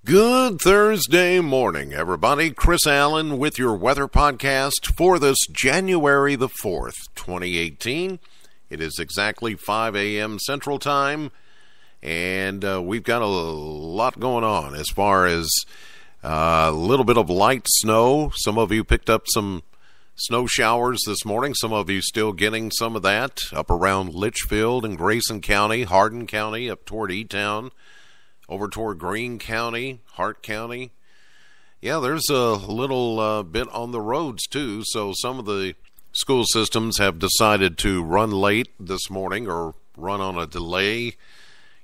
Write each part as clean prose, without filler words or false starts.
Good Thursday morning, everybody. Chris Allen with your weather podcast for this January the 4th, 2018. It is exactly 5 a.m. Central Time, and we've got a lot going on as far as a little bit of light snow. Some of you picked up some snow showers this morning. Some of you still getting some of that up around Litchfield and Grayson County, Hardin County, up toward E-Town, over toward Greene County, Hart County. Yeah, there's a little bit on the roads, too. So some of the school systems have decided to run late this morning or run on a delay.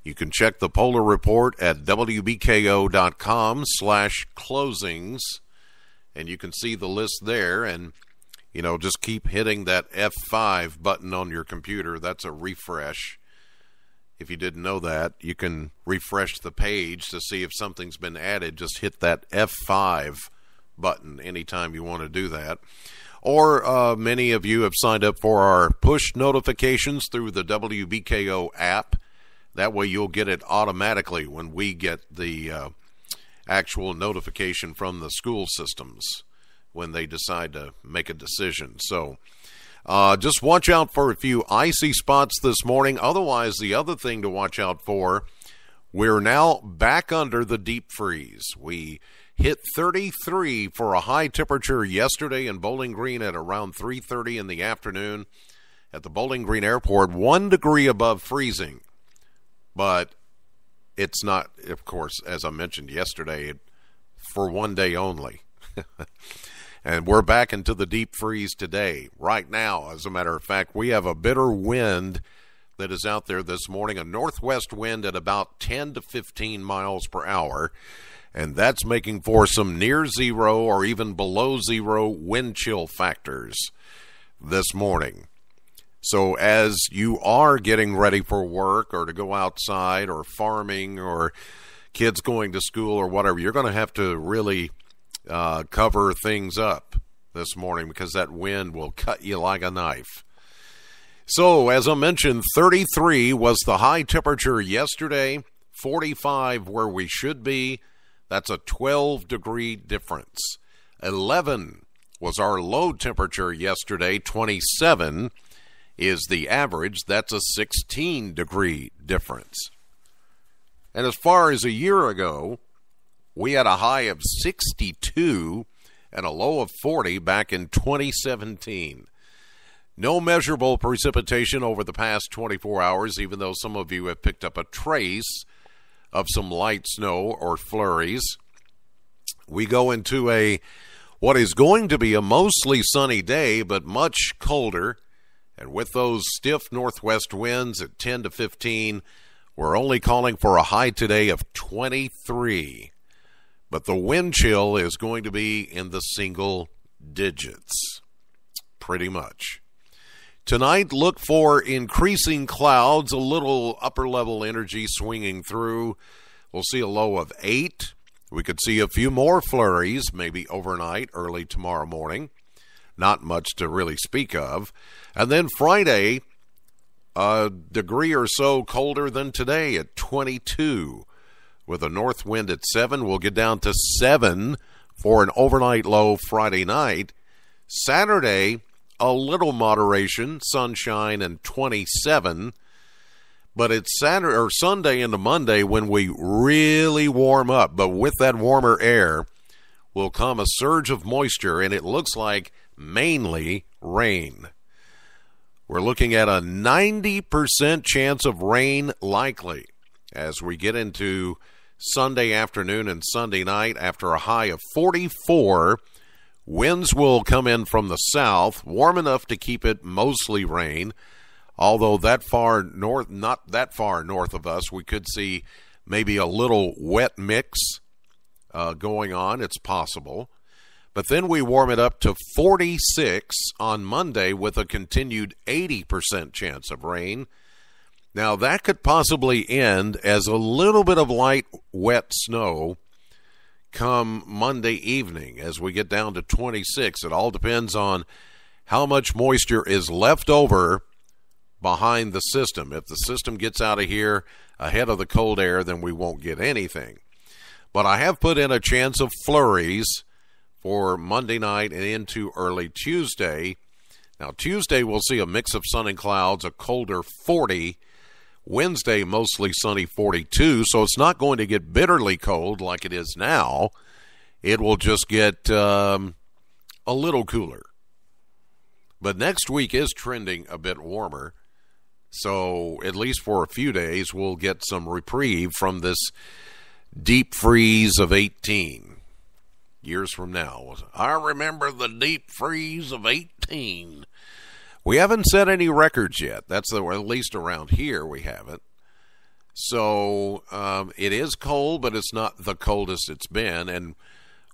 You can check the Polar Report at wbko.com/closings, and you can see the list there. And, you know, just keep hitting that F5 button on your computer. That's a refresh. If you didn't know that, you can refresh the page to see if something's been added. Just hit that F5 button anytime you want to do that. Or many of you have signed up for our push notifications through the WBKO app. That way you'll get it automatically when we get the actual notification from the school systems when they decide to make a decision. So just watch out for a few icy spots this morning. Otherwise, the other thing to watch out for, we're now back under the deep freeze. We hit 33 for a high temperature yesterday in Bowling Green at around 3:30 in the afternoon at the Bowling Green Airport, 1 degree above freezing. But it's not, of course, as I mentioned yesterday, for one day only. And we're back into the deep freeze today. Right now, as a matter of fact, we have a bitter wind that is out there this morning, a northwest wind at about 10 to 15 miles per hour, and that's making for some near zero or even below zero wind chill factors this morning. So as you are getting ready for work or to go outside or farming or kids going to school or whatever, you're going to have to really cover things up this morning because that wind will cut you like a knife. So, as I mentioned, 33 was the high temperature yesterday, 45 where we should be. That's a 12-degree difference. 11 was our low temperature yesterday, 27 is the average. That's a 16-degree difference. And as far as a year ago, we had a high of 62 and a low of 40 back in 2017. No measurable precipitation over the past 24 hours, even though some of you have picked up a trace of some light snow or flurries. We go into what is going to be a mostly sunny day, but much colder. And with those stiff northwest winds at 10 to 15, we're only calling for a high today of 23. But the wind chill is going to be in the single digits, pretty much. Tonight, look for increasing clouds, a little upper-level energy swinging through. We'll see a low of 8. We could see a few more flurries, maybe overnight, early tomorrow morning. Not much to really speak of. And then Friday, a degree or so colder than today at 22. With a north wind at 7, we'll get down to 7 for an overnight low Friday night. Saturday, a little moderation, sunshine, and 27. But it's Saturday or Sunday into Monday when we really warm up. But with that warmer air will come a surge of moisture, and it looks like mainly rain. We're looking at a 90% chance of rain likely as we get into Sunday afternoon and Sunday night after a high of 44. Winds will come in from the south, warm enough to keep it mostly rain. Although that far north, not that far north of us, we could see maybe a little wet mix going on. It's possible. But then we warm it up to 46 on Monday with a continued 80% chance of rain. Now, that could possibly end as a little bit of light, wet snow come Monday evening as we get down to 26. It all depends on how much moisture is left over behind the system. If the system gets out of here ahead of the cold air, then we won't get anything. But I have put in a chance of flurries for Monday night and into early Tuesday. Now, Tuesday we'll see a mix of sun and clouds, a colder 40. Wednesday, mostly sunny 42, so it's not going to get bitterly cold like it is now. It will just get a little cooler. But next week is trending a bit warmer, so at least for a few days we'll get some reprieve from this deep freeze of 18 years from now. I remember the deep freeze of 18. We haven't set any records yet. That's at least around here we haven't. So it is cold, but it's not the coldest it's been, and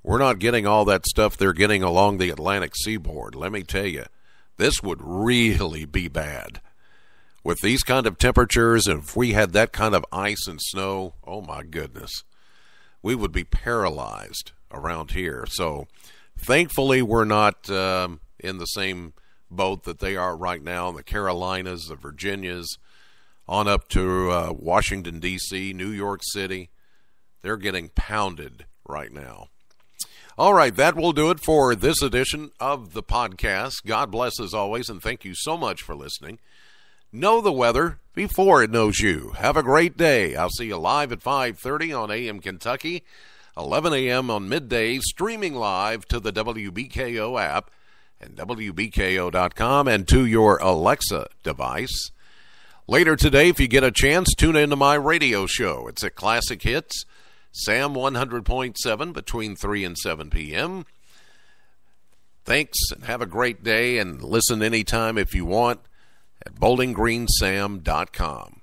we're not getting all that stuff they're getting along the Atlantic seaboard. Let me tell you, this would really be bad. With these kind of temperatures, and if we had that kind of ice and snow, oh my goodness, we would be paralyzed around here. So thankfully we're not in the same boat that they are right now in the Carolinas, the Virginias, on up to Washington, D.C., New York City. They're getting pounded right now. All right, that will do it for this edition of the podcast. God bless as always, and thank you so much for listening. Know the weather before it knows you. Have a great day. I'll see you live at 5:30 on AM Kentucky, 11 a.m. on midday, streaming live to the WBKO app and WBKO.com and to your Alexa device. Later today, if you get a chance, tune into my radio show. It's at Classic Hits, Sam 100.7 between 3 and 7 p.m. Thanks, and have a great day, and listen anytime if you want at BowlingGreenSam.com.